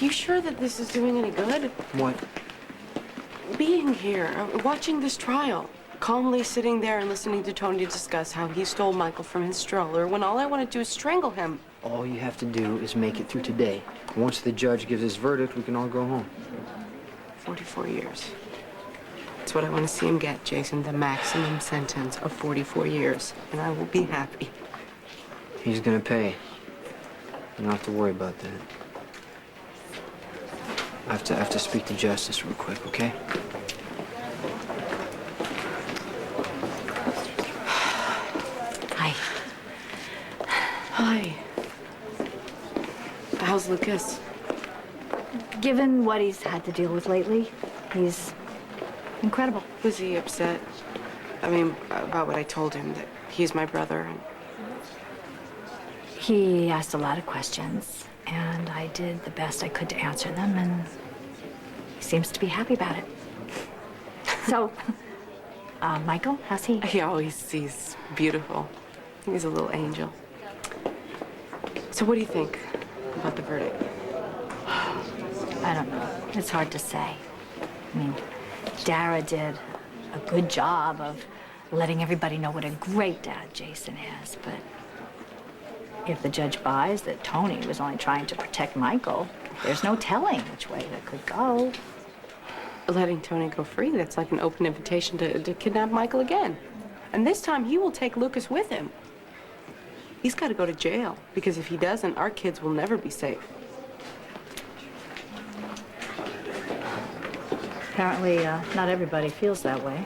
you sure that this is doing any good? What? Being here, watching this trial. Calmly sitting there and listening to Tony discuss how he stole Michael from his stroller when all I want to do is strangle him. All you have to do is make it through today. Once the judge gives his verdict, we can all go home. 44 years. That's what I want to see him get, Jason. The maximum sentence of 44 years. And I will be happy. He's gonna pay. You don't have to worry about that. I have to speak to Justice real quick, okay? Hi. Hi. How's Lucas? Given what he's had to deal with lately, he's incredible. Was he upset? I mean, about what I told him, that he's my brother and... He asked a lot of questions, and I did the best I could to answer them, and he seems to be happy about it. So, Michael, how's he? He always sees beautiful. He's a little angel. So what do you think about the verdict? I don't know. It's hard to say. I mean, Dara did a good job of letting everybody know what a great dad Jason is, but if the judge buys that Tony was only trying to protect Michael, there's no telling which way that could go. Letting Tony go free, that's like an open invitation to kidnap Michael again. And this time he will take Lucas with him. He's got to go to jail, because if he doesn't, our kids will never be safe. Apparently, not everybody feels that way.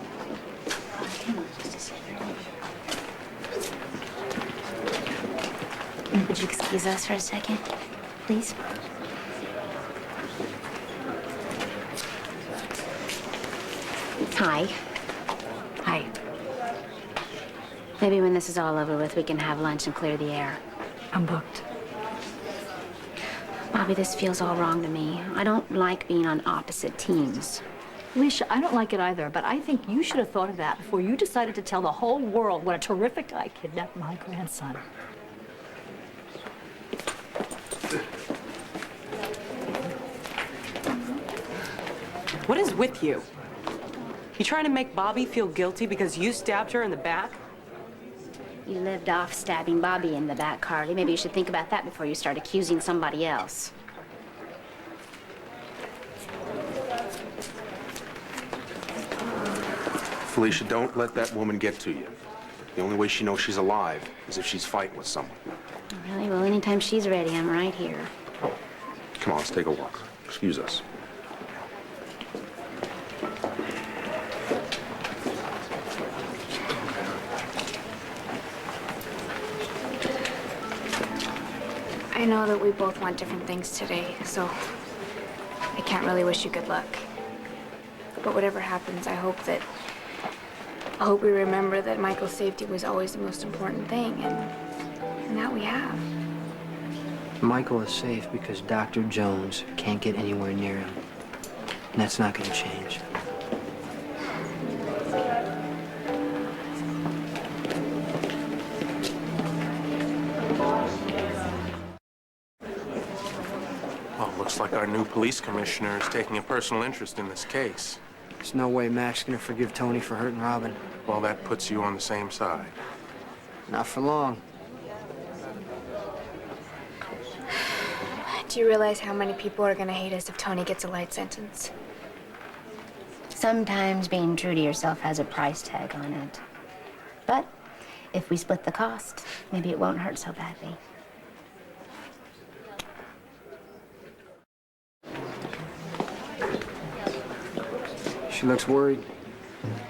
Would you excuse us for a second, please? Hi. Hi. Maybe when this is all over with, we can have lunch and clear the air. I'm booked. Bobby, this feels all wrong to me. I don't like being on opposite teams. Alicia, I don't like it either, but I think you should have thought of that before you decided to tell the whole world what a terrific guy kidnapped my grandson. What is with you? You trying to make Bobby feel guilty because you stabbed her in the back? You lived off stabbing Bobby in the back, Carly. Maybe you should think about that before you start accusing somebody else. Felicia, don't let that woman get to you. The only way she knows she's alive is if she's fighting with someone. Really? Well, anytime she's ready, I'm right here. Come on, let's take a walk. Excuse us. I know that we both want different things today, so I can't really wish you good luck. But whatever happens, I hope we remember that Michael's safety was always the most important thing, and that we have. Michael is safe because Dr. Jones can't get anywhere near him. And that's not going to change. Well, looks like our new police commissioner is taking a personal interest in this case. There's no way Mac's going to forgive Tony for hurting Robin. Well, that puts you on the same side. Not for long. Do you realize how many people are gonna hate us if Tony gets a light sentence? Sometimes being true to yourself has a price tag on it. But if we split the cost, maybe it won't hurt so badly. She looks worried.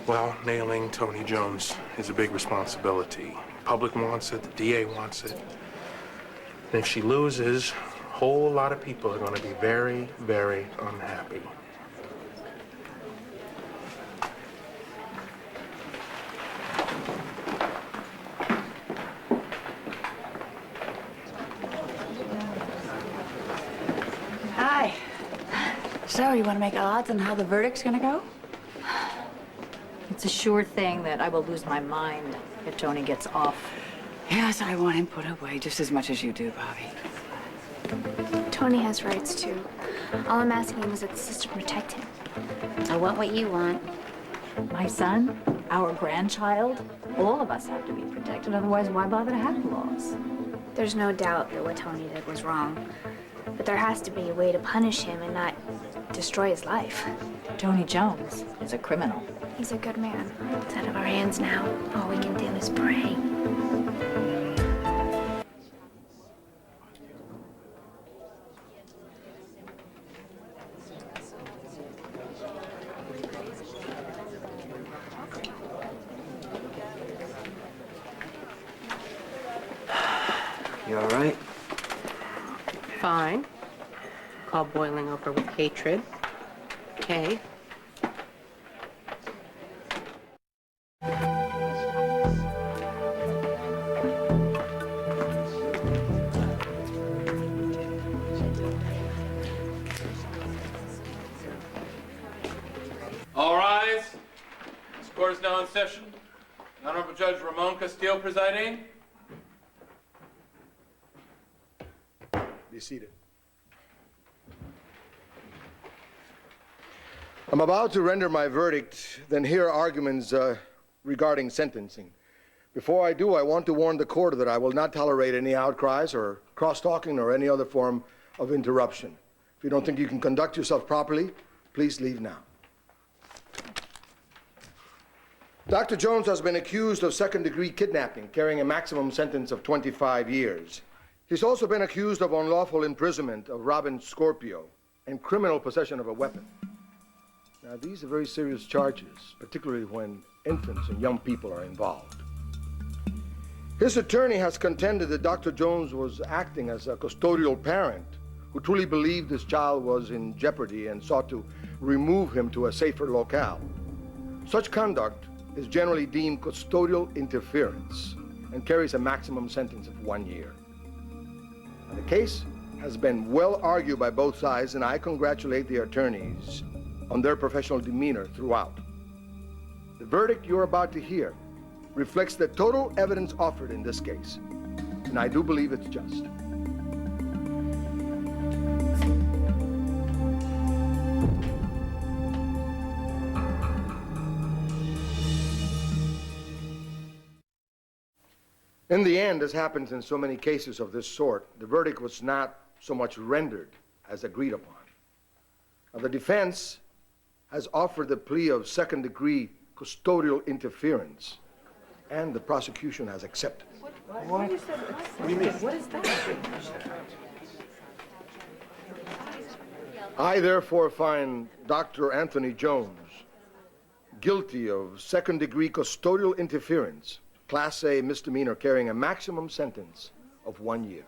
Well, nailing Tony Jones is a big responsibility. Public wants it, the DA wants it. And if she loses, a whole lot of people are going to be very, very unhappy. Hi. So, you want to make odds on how the verdict's gonna go? It's a sure thing that I will lose my mind if Tony gets off. Yes, I want him put away just as much as you do, Bobby. Tony has rights, too. All I'm asking is that the system protect him. I want what you want. My son, our grandchild, all of us have to be protected. Otherwise, why bother to have laws? There's no doubt that what Tony did was wrong. But there has to be a way to punish him and not destroy his life. Tony Jones is a criminal. He's a good man. It's out of our hands now. All we can do is pray. You all right? Fine. Call boiling over with hatred. Okay. All rise. This court is now in session. The Honorable Judge Ramon Castillo presiding. Be seated. I'm about to render my verdict, then hear arguments regarding sentencing. Before I do, I want to warn the court that I will not tolerate any outcries or cross-talking or any other form of interruption. If you don't think you can conduct yourself properly, please leave now. Dr. Jones has been accused of second-degree kidnapping, carrying a maximum sentence of 25 years. He's also been accused of unlawful imprisonment of Robin Scorpio and criminal possession of a weapon. Now, these are very serious charges, particularly when infants and young people are involved. His attorney has contended that Dr. Jones was acting as a custodial parent who truly believed his child was in jeopardy and sought to remove him to a safer locale. Such conduct is generally deemed custodial interference and carries a maximum sentence of 1 year. Now, the case has been well argued by both sides, and I congratulate the attorneys on their professional demeanor throughout. The verdict you're about to hear reflects the total evidence offered in this case, and I do believe it's just. In the end, as happens in so many cases of this sort, the verdict was not so much rendered as agreed upon. Now, the defense has offered the plea of second-degree custodial interference, and the prosecution has accepted. What do you mean? What is that? I therefore find Dr. Anthony Jones guilty of second-degree custodial interference, Class A misdemeanor carrying a maximum sentence of 1 year.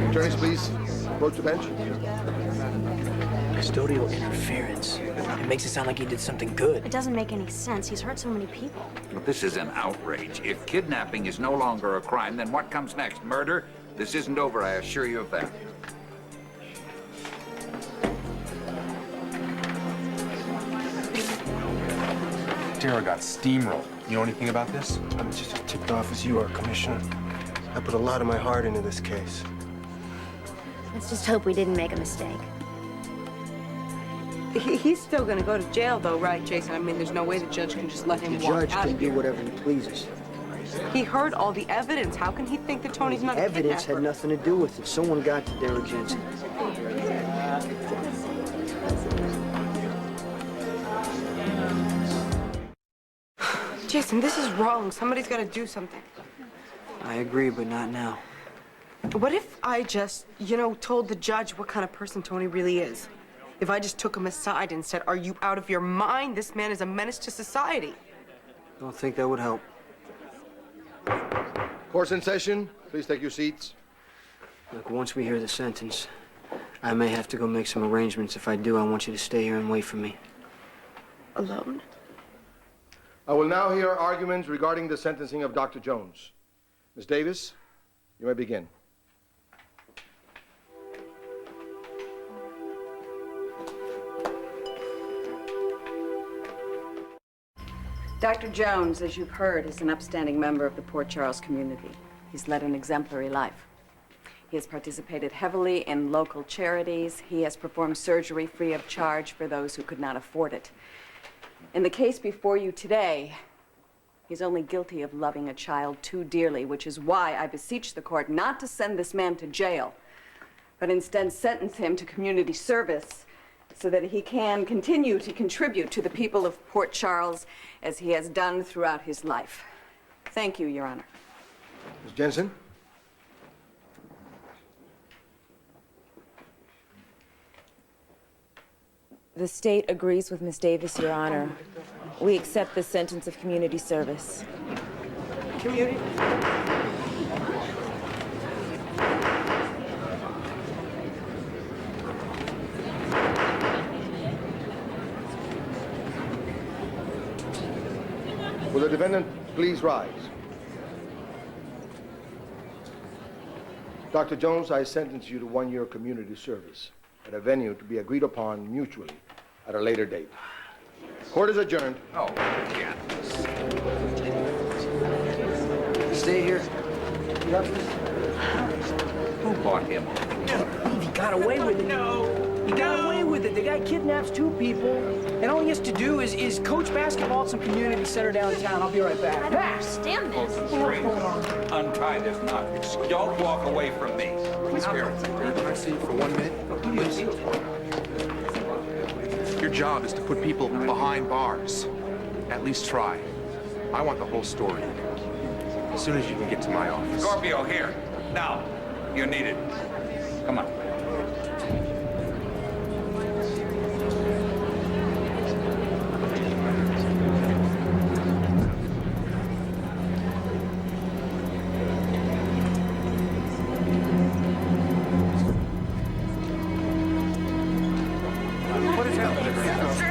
Attorneys, please approach the bench. Custodial interference. It makes it sound like he did something good. It doesn't make any sense. He's hurt so many people. But this is an outrage. If kidnapping is no longer a crime, then what comes next? Murder? This isn't over, I assure you of that. Dara got steamrolled. You know anything about this? I'm just as ticked off as you are, Commissioner. I put a lot of my heart into this case. Let's just hope we didn't make a mistake. He's still gonna go to jail, though, right, Jason? I mean, there's no way the judge can just let him The walk judge out can of do here. whatever he pleases. He heard all the evidence. How can he think that Tony's not a Evidence kidnapper? had nothing to do with it. Someone got to Dara Jensen. Jason, this is wrong. Somebody's got to do something. I agree, but not now. What if I just, told the judge what kind of person Tony really is? If I just took him aside and said, "Are you out of your mind? This man is a menace to society." Don't think that would help. Court's in session. Please take your seats. Look, once we hear the sentence, I may have to go make some arrangements. If I do, I want you to stay here and wait for me. Alone? I will now hear arguments regarding the sentencing of Dr. Jones. Ms. Davis, you may begin. Dr. Jones, as you've heard, is an upstanding member of the Port Charles community. He's led an exemplary life. He has participated heavily in local charities. He has performed surgery free of charge for those who could not afford it. In the case before you today, he's only guilty of loving a child too dearly, which is why I beseech the court not to send this man to jail, but instead sentence him to community service so that he can continue to contribute to the people of Port Charles as he has done throughout his life. Thank you, Your Honor. Ms. Jensen? The state agrees with Miss Davis, Your Honor. We accept the sentence of community service. Community? Will the defendant please rise? Dr. Jones, I sentence you to 1 year community service at a venue to be agreed upon mutually at a later date. Court is adjourned. Oh, yeah. Stay here. Who bought him? He got away with it. He got away with it. The guy kidnaps 2 people, and all he has to do is coach basketball at some community center downtown. I'll be right back. I don't understand this. Untie this knot. Don't walk away from me. Please, Mary, can I see you for 1 minute? Please. Your job is to put people behind bars. At least try. I want the whole story. As soon as you can get to my office. Scorpio, here. Now. You're needed. Come on. What is happening?